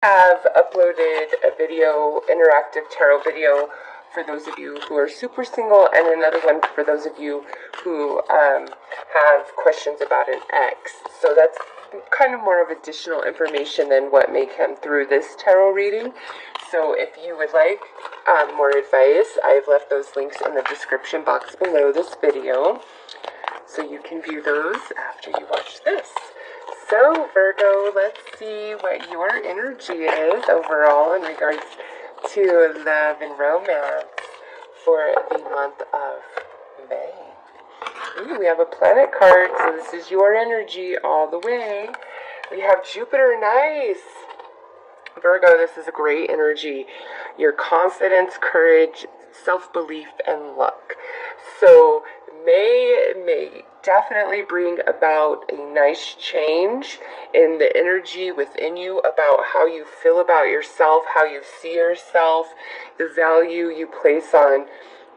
Have uploaded a video, interactive tarot video, for those of you who are super single, and another one for those of you who have questions about an ex. So that's kind of more of additional information than what may come through this tarot reading. So if you would like more advice, I've left those links in the description box below this video, so you can view those after you watch this. So, Virgo, let's see what your energy is overall in regards to love and romance for the month of May. Ooh, we have a planet card, so this is your energy all the way. We have Jupiter, nice. Virgo, this is a great energy. Your confidence, courage, self-belief, and luck. So may definitely bring about a nice change in the energy within you about how you feel about yourself, how you see yourself, the value you place on,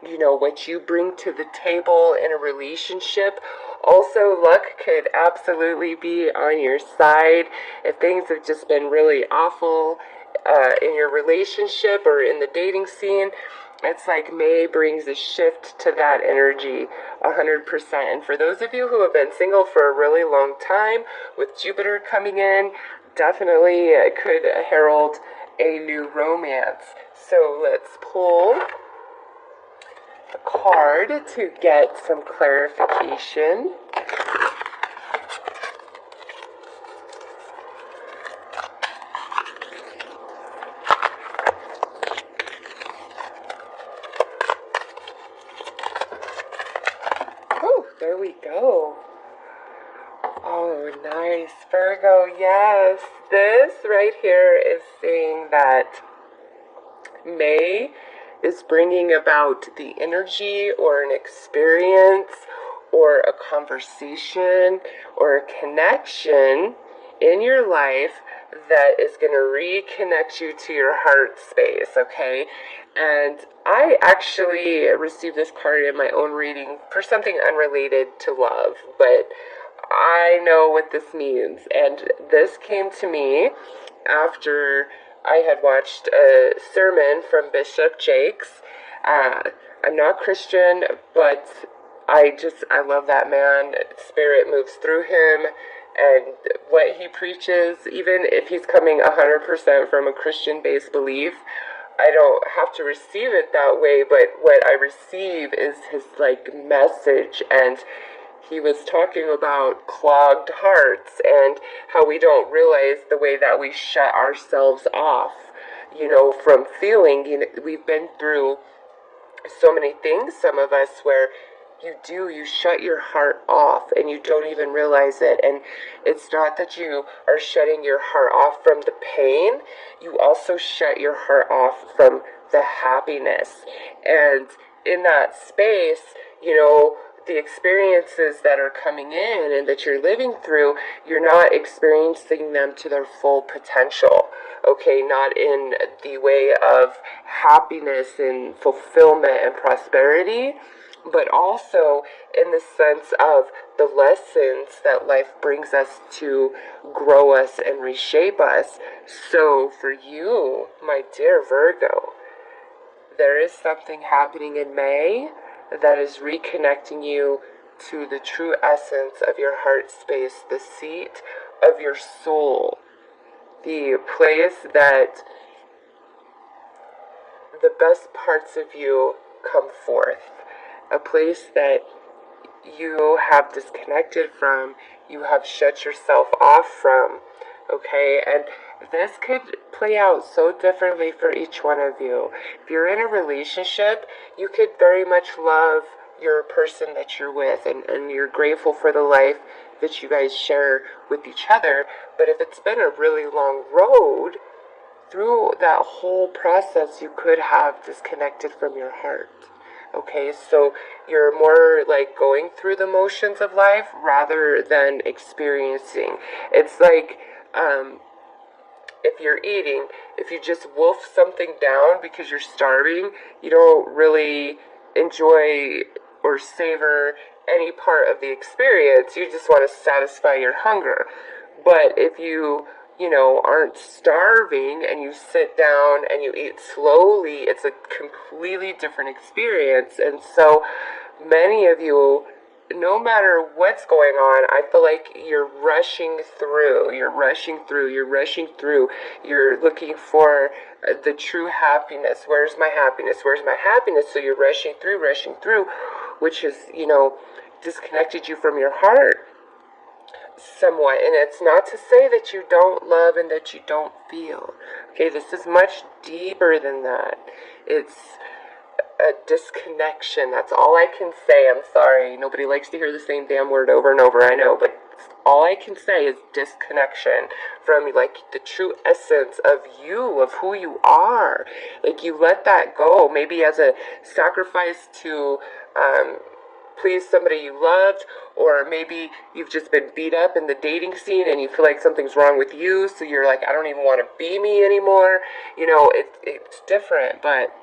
what you bring to the table in a relationship. Also, luck could absolutely be on your side if things have just been really awful in your relationship or in the dating scene. It's like May brings a shift to that energy 100%. And for those of you who have been single for a really long time, with Jupiter coming in, definitely could herald a new romance. So let's pull a card to get some clarification. Oh, there we go. Oh, nice. Virgo, yes. This right here is saying that May is bringing about the energy or an experience or a conversation or a connection in your life that is going to reconnect you to your heart space, okay? And I actually received this card in my own reading for something unrelated to love, but I know what this means. And this came to me after I had watched a sermon from Bishop Jakes. I'm not Christian, but I love that man. Spirit moves through him, and what he preaches, even if he's coming 100% from a Christian-based belief, I don't have to receive it that way, but what I receive is his message. And he was talking about clogged hearts and how we don't realize the way that we shut ourselves off, from feeling. We've been through so many things, some of us, where you shut your heart off and you don't even realize it. And it's not that you are shutting your heart off from the pain, you also shut your heart off from the happiness. And in that space, the experiences that are coming in and that you're living through, you're not experiencing them to their full potential. Okay, not in the way of happiness and fulfillment and prosperity, but also in the sense of the lessons that life brings us to grow us and reshape us. So for you, my dear Virgo, there is something happening in May that is reconnecting you to the true essence of your heart space, the seat of your soul, the place that the best parts of you come forth, a place that you have disconnected from, you have shut yourself off from, okay? And this could play out so differently for each one of you. If you're in a relationship, you could very much love your person that you're with, and you're grateful for the life that you guys share with each other. But if it's been a really long road, through that whole process, you could have disconnected from your heart. Okay, so you're more like going through the motions of life rather than experiencing. It's like, if you're eating, if you just wolf something down because you're starving, you don't really enjoy or savor any part of the experience. You just want to satisfy your hunger. But if you aren't starving and you sit down and you eat slowly, it's a completely different experience. And so many of you, no matter what's going on, I feel like you're rushing through, you're looking for the true happiness. Where's my happiness? So you're rushing through, which is, disconnected you from your heart somewhat. And it's not to say that you don't love and that you don't feel. Okay, this is much deeper than that. It's a disconnection. That's all I can say. I'm sorry. Nobody likes to hear the same damn word over and over, I know, but all I can say is disconnection from like the true essence of you, of who you are. Like you let that go, maybe as a sacrifice to please somebody you loved, or maybe you've just been beat up in the dating scene and you feel like something's wrong with you, so you're like, I don't even want to be me anymore. It's different, but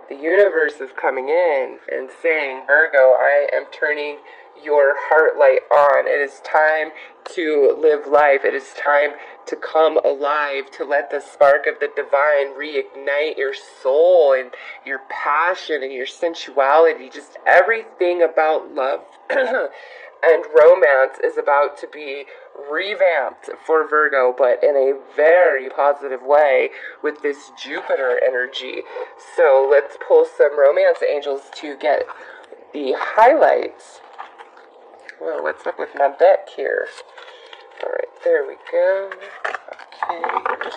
the universe is coming in and saying, Virgo, I am turning your heart light on. It is time to live life. It is time to come alive, to let the spark of the divine reignite your soul and your passion and your sensuality. Just everything about love and romance is about to be revamped for Virgo, but in a very positive way with this Jupiter energy. So let's pull some romance angels to get the highlights. Well, what's up with my deck here? All right, there we go. Okay.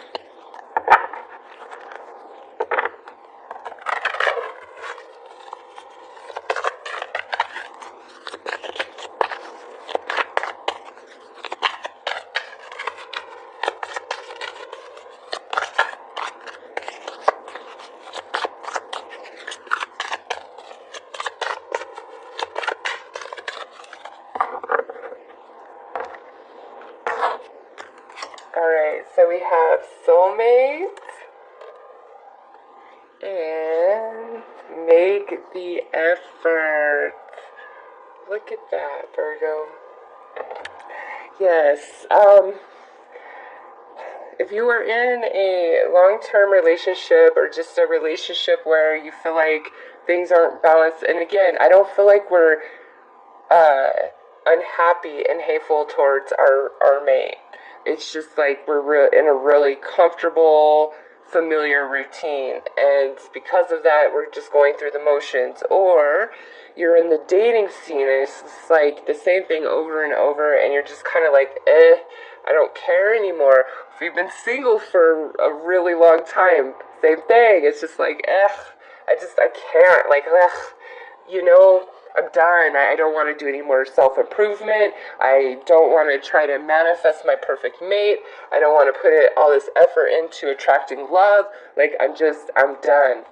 Alright, so we have soulmates and make the effort. Look at that, Virgo. Yes, if you are in a long-term relationship or just a relationship where you feel like things aren't balanced, and again, I don't feel like we're unhappy and hateful towards our mate. It's just like we're in a really comfortable, familiar routine, and because of that, we're just going through the motions. Or you're in the dating scene, and it's just like the same thing over and over, and you're just kind of like, I don't care anymore. If you've been single for a really long time, same thing. It's just like, I can't. Like, I'm done. I don't want to do any more self-improvement. I don't want to try to manifest my perfect mate. I don't want to put all this effort into attracting love. Like, I'm done.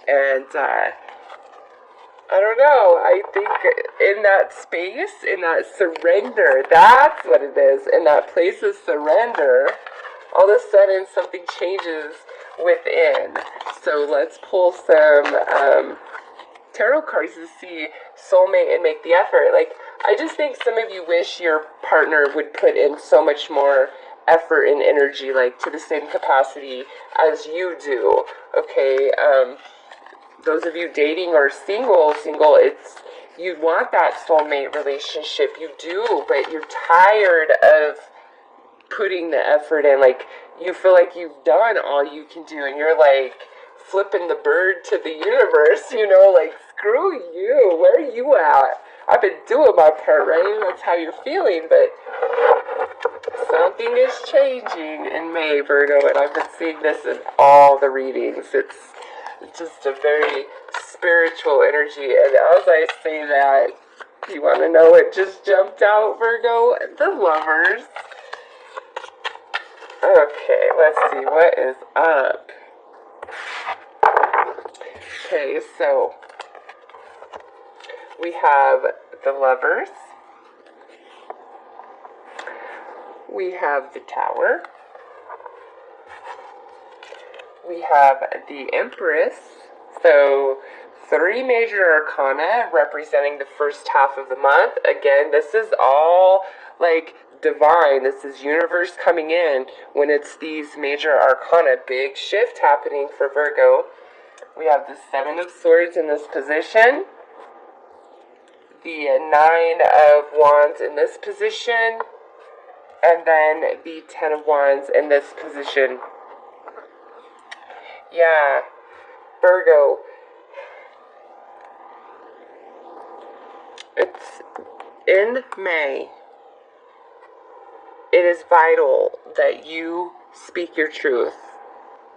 And, I don't know. I think in that space, in that surrender, that's what it is. In that place of surrender, all of a sudden something changes within. So let's pull some, tarot cards to see soulmate and make the effort. Like, I just think some of you wish your partner would put in so much more effort and energy, like to the same capacity as you do. Okay, those of you dating or single, it's, you want that soulmate relationship, you do, but you're tired of putting the effort in. Like, you feel like you've done all you can do, and you're like flipping the bird to the universe, like, screw you, where are you at? I've been doing my part, right? That's how you're feeling, but something is changing in May, Virgo, and I've been seeing this in all the readings. It's just a very spiritual energy, and as I say that, you want to know what just jumped out, Virgo? The Lovers. Okay, let's see, what is up? Okay, so we have the Lovers, we have the Tower, we have the Empress. So 3 major arcana representing the first half of the month. Again, this is all like divine. This is universe coming in when it's these major arcana. Big shift happening for Virgo. We have the Seven of Swords in this position. The Nine of Wands in this position. And then the Ten of Wands in this position. Yeah, Virgo. It's in May. It is vital that you speak your truth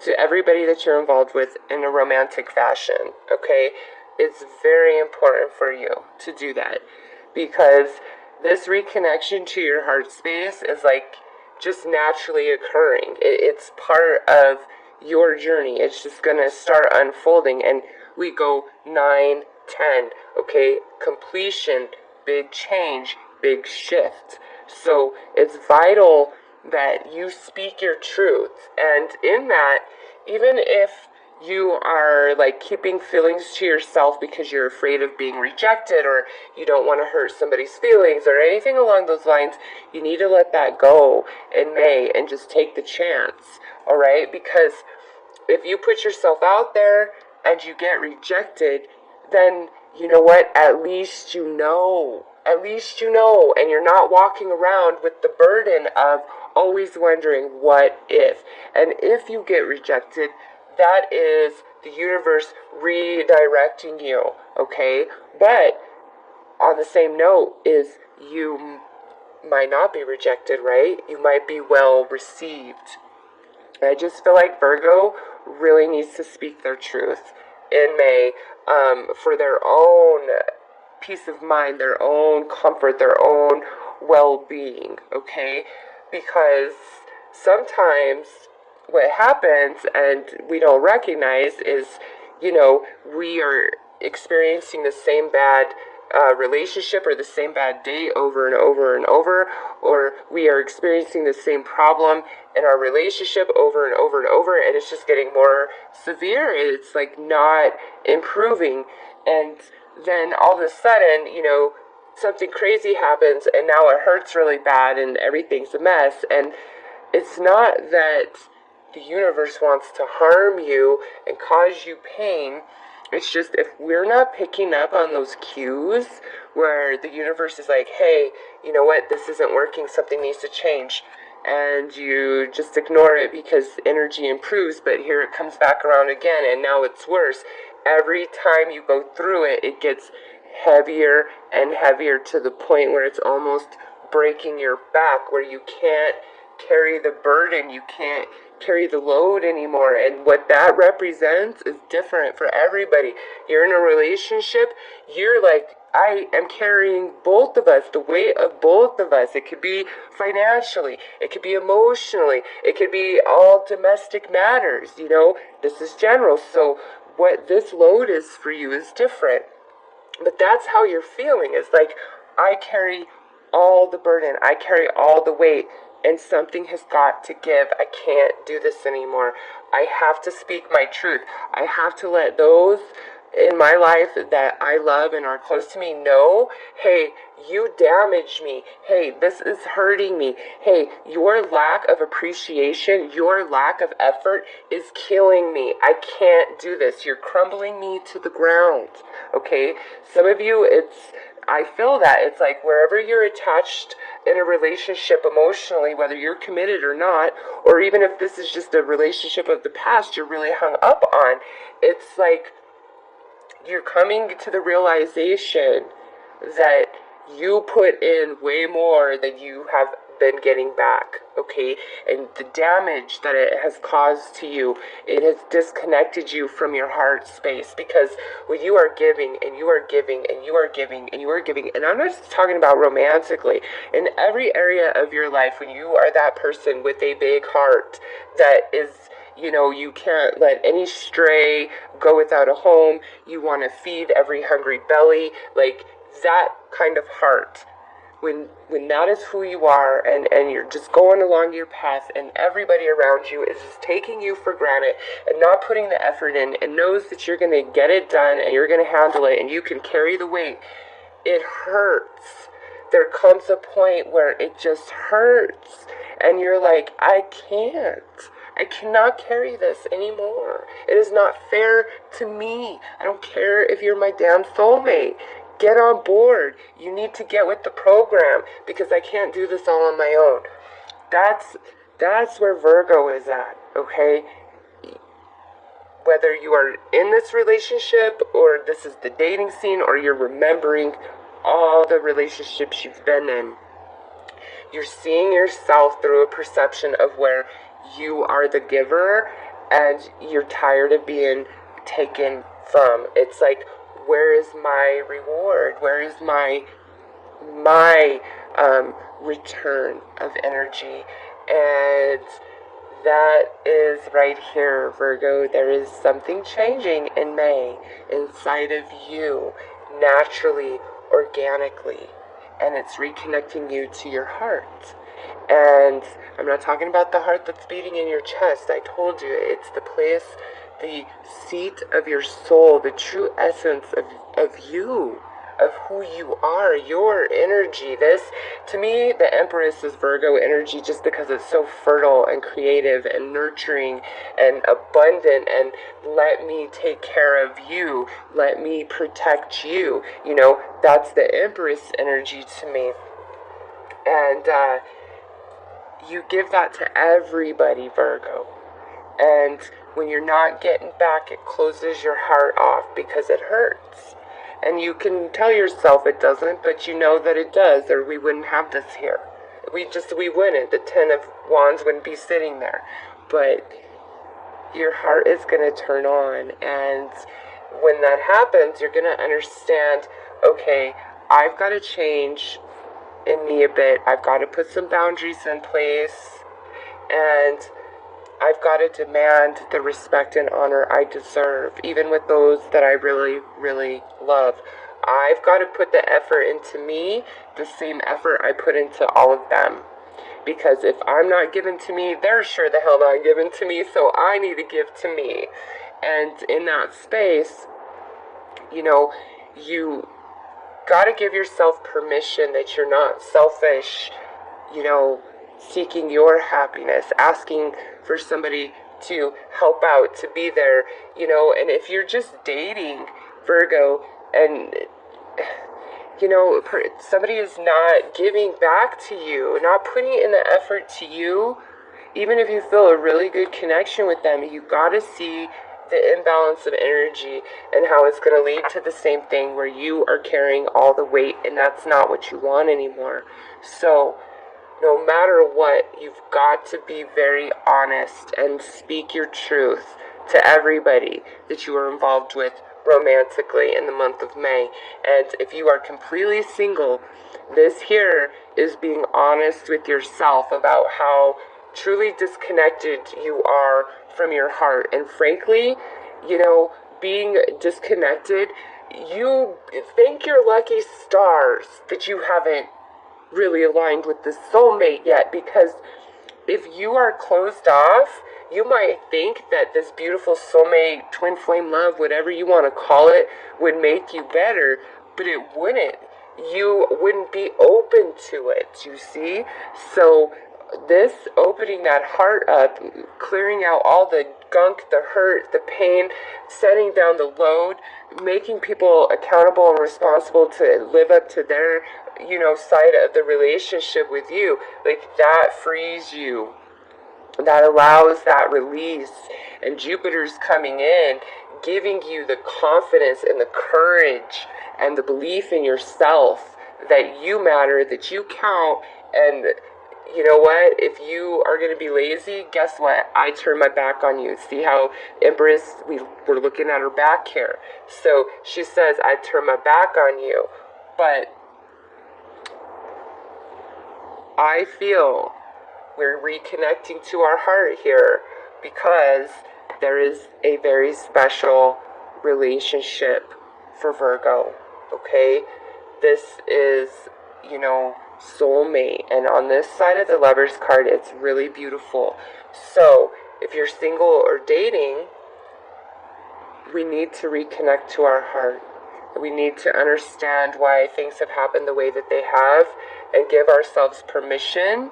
to everybody that you're involved with in a romantic fashion, okay? It's very important for you to do that because this reconnection to your heart space is like just naturally occurring. It's part of your journey. It's just going to start unfolding, and we go 9, 10, okay? Completion, big change, big shift. So it's vital that you speak your truth. And in that, even if you are like keeping feelings to yourself because you're afraid of being rejected or you don't want to hurt somebody's feelings or anything along those lines, you need to let that go in May and just take the chance, all right? Because if you put yourself out there and you get rejected, then you know what? At least you know. At least you know, and you're not walking around with the burden of always wondering what if. And if you get rejected, that is the universe redirecting you, okay? But on the same note is you might not be rejected, right? You might be well received. I just feel like Virgo really needs to speak their truth in May for their own peace of mind, their own comfort, their own well-being, okay? Because sometimes what happens and we don't recognize is, you know, we are experiencing the same bad relationship or the same bad date over and over and over, or we are experiencing the same problem in our relationship over and over and over, and it's just getting more severe. It's like not improving, and then all of a sudden, you know, something crazy happens and now it hurts really bad and everything's a mess. And it's not that the universe wants to harm you and cause you pain. It's just if we're not picking up on those cues where the universe is like, hey, you know what, this isn't working, something needs to change. And you just ignore it because energy improves, but here it comes back around again and now it's worse. Every time you go through it, it gets heavier and heavier to the point where it's almost breaking your back, where you can't carry the burden, you can't carry the load anymore. And what that represents is different for everybody. You're in a relationship, you're like, I am carrying both of us, the weight of both of us. It could be financially, it could be emotionally, it could be all domestic matters, you know, this is general. So what this load is for you is different. But that's how you're feeling. It's like, I carry all the burden, I carry all the weight, and something has got to give. I can't do this anymore. I have to speak my truth. I have to let those in my life that I love and are close to me know, hey, you damaged me. Hey, this is hurting me. Hey, your lack of appreciation, your lack of effort is killing me. I can't do this. You're crumbling me to the ground. Okay? Some of you, I feel that. It's like wherever you're attached in a relationship emotionally, whether you're committed or not, or even if this is just a relationship of the past you're really hung up on, it's like you're coming to the realization that you put in way more than you have been getting back, okay? And the damage that it has caused to you, it has disconnected you from your heart space, because when you are giving and you are giving and you are giving and you are giving, and I'm not just talking about romantically, in every area of your life, when you are that person with a big heart that is, you know, you can't let any stray go without a home, you want to feed every hungry belly, like that kind of heart, when that is who you are, and you're just going along your path and everybody around you is just taking you for granted and not putting the effort in and knows that you're going to get it done and you're going to handle it and you can carry the weight, it hurts. there comes a point where it just hurts. And you're like, I can't. I cannot carry this anymore. It is not fair to me. I don't care if you're my damn soulmate. Get on board. You need to get with the program because I can't do this all on my own. That's where Virgo is at, okay? Whether you are in this relationship or this is the dating scene or you're remembering all the relationships you've been in, you're seeing yourself through a perception of where you are the giver and you're tired of being taken from. It's like, where is my reward? Where is my return of energy? And that is right here, Virgo. There is something changing in May inside of you, naturally, organically, and it's reconnecting you to your heart. And I'm not talking about the heart that's beating in your chest. I told you, it's the place, the seat of your soul, the true essence of you, of who you are, your energy. This, to me, the Empress is Virgo energy just because it's so fertile and creative and nurturing and abundant and let me take care of you, let me protect you. You know, that's the Empress energy to me. And you give that to everybody, Virgo. And when you're not getting back, it closes your heart off because it hurts. And you can tell yourself it doesn't, but you know that it does, or we wouldn't have this here. We wouldn't. The Ten of Wands wouldn't be sitting there. But your heart is going to turn on. And when that happens, you're going to understand, okay, I've got to change in me a bit. I've got to put some boundaries in place. And I've got to demand the respect and honor I deserve, even with those that I really, really love. I've got to put the effort into me, the same effort I put into all of them. Because if I'm not given to me, they're sure the hell not given to me, so I need to give to me. And in that space, you know, you got to give yourself permission that you're not selfish, you know, seeking your happiness, asking for somebody to help out, to be there, you know. And if you're just dating, Virgo, and you know, somebody is not giving back to you, not putting in the effort to you, even if you feel a really good connection with them, you gotta see the imbalance of energy and how it's going to lead to the same thing where you are carrying all the weight, and that's not what you want anymore. So no matter what, you've got to be very honest and speak your truth to everybody that you are involved with romantically in the month of May. And if you are completely single, this here is being honest with yourself about how truly disconnected you are from your heart. And frankly, you know, being disconnected, you thank your lucky stars that you haven't really aligned with the soulmate yet, because if you are closed off, you might think that this beautiful soulmate, twin flame love, whatever you want to call it, would make you better, but it wouldn't. You wouldn't be open to it, you see? So this opening that heart up, clearing out all the gunk, the hurt, the pain, setting down the load, making people accountable and responsible to live up to their, you know, side of the relationship with you, like that frees you. That allows that release. And Jupiter's coming in, giving you the confidence and the courage and the belief in yourself that you matter, that you count. And you know what? If you are going to be lazy, guess what? I turn my back on you. See how Empress, we're looking at her back here. So she says, I turn my back on you. But I feel we're reconnecting to our heart here because there is a very special relationship for Virgo, okay? This is, you know, soulmate, and on this side of the Lovers card, it's really beautiful. So if you're single or dating, we need to reconnect to our heart. We need to understand why things have happened the way that they have and give ourselves permission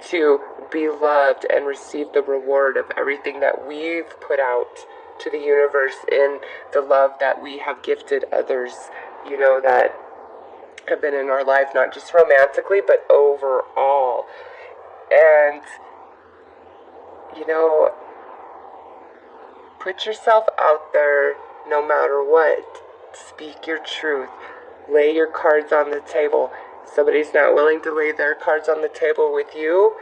to be loved and receive the reward of everything that we've put out to the universe in the love that we have gifted others, that have been in our life, not just romantically, but overall. And, put yourself out there no matter what. Speak your truth. Lay your cards on the table. If somebody's not willing to lay their cards on the table with you,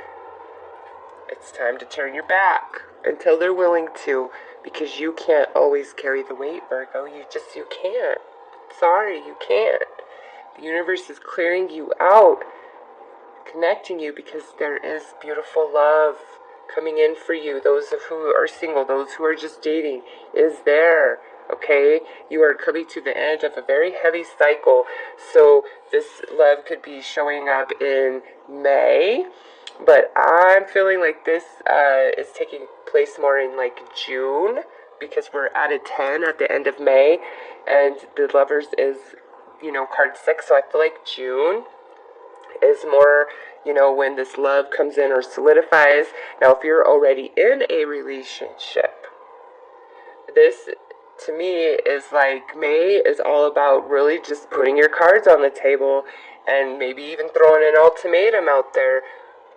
it's time to turn your back until they're willing to, because you can't always carry the weight, Virgo. You can't. Sorry, you can't. The universe is clearing you out, connecting you, because there is beautiful love coming in for you. Those who are single, those who are just dating, is there. Okay, you are coming to the end of a very heavy cycle. So this love could be showing up in May, but I'm feeling like this is taking place more in like June, because we're at a 10 at the end of May, and the Lovers is, card 6. So I feel like June is more, when this love comes in or solidifies. Now, if you're already in a relationship, this to me is like May is all about really just putting your cards on the table and maybe even throwing an ultimatum out there.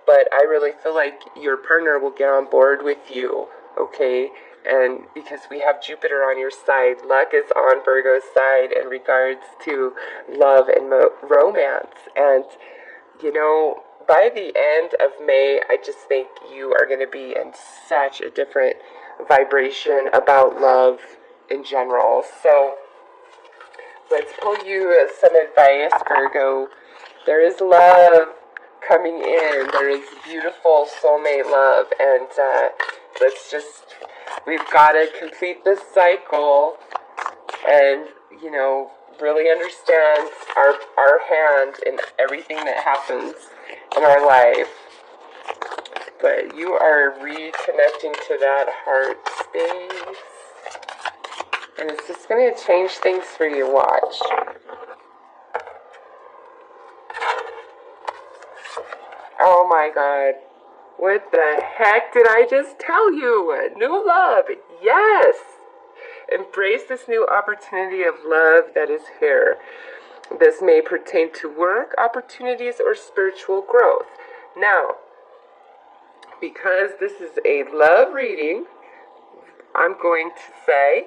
But I really feel like your partner will get on board with you, okay? And because we have Jupiter on your side, luck is on Virgo's side in regards to love and romance. And, by the end of May, I just think you are going to be in such a different vibration about love in general. So let's pull you some advice, Virgo. There is love coming in. There is beautiful soulmate love, and we've got to complete this cycle and, really understand our hand in everything that happens in our life. But you are reconnecting to that heart space, and it's just going to change things for you. Watch. Oh my God. What the heck did I just tell you? New love. Yes. Embrace this new opportunity of love that is here. This may pertain to work opportunities or spiritual growth. Now, because this is a love reading, I'm going to say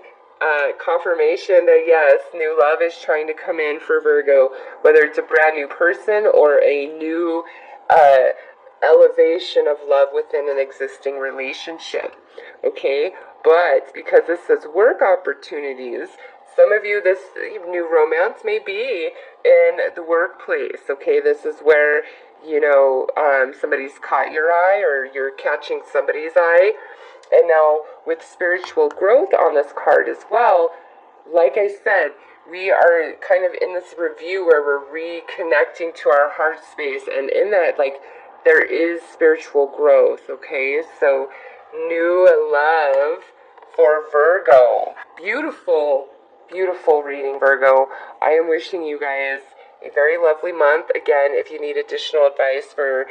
confirmation that yes, new love is trying to come in for Virgo, whether it's a brand new person or a new elevation of love within an existing relationship. Okay, but because this says work opportunities, some of you, this new romance may be in the workplace. Okay, this is where somebody's caught your eye, or you're catching somebody's eye. And now with spiritual growth on this card as well, like I said, we are kind of in this review where we're reconnecting to our heart space, and in that, there is spiritual growth. Okay, so new love for Virgo. Beautiful, beautiful reading, Virgo. I am wishing you guys a very lovely month. Again, if you need additional advice for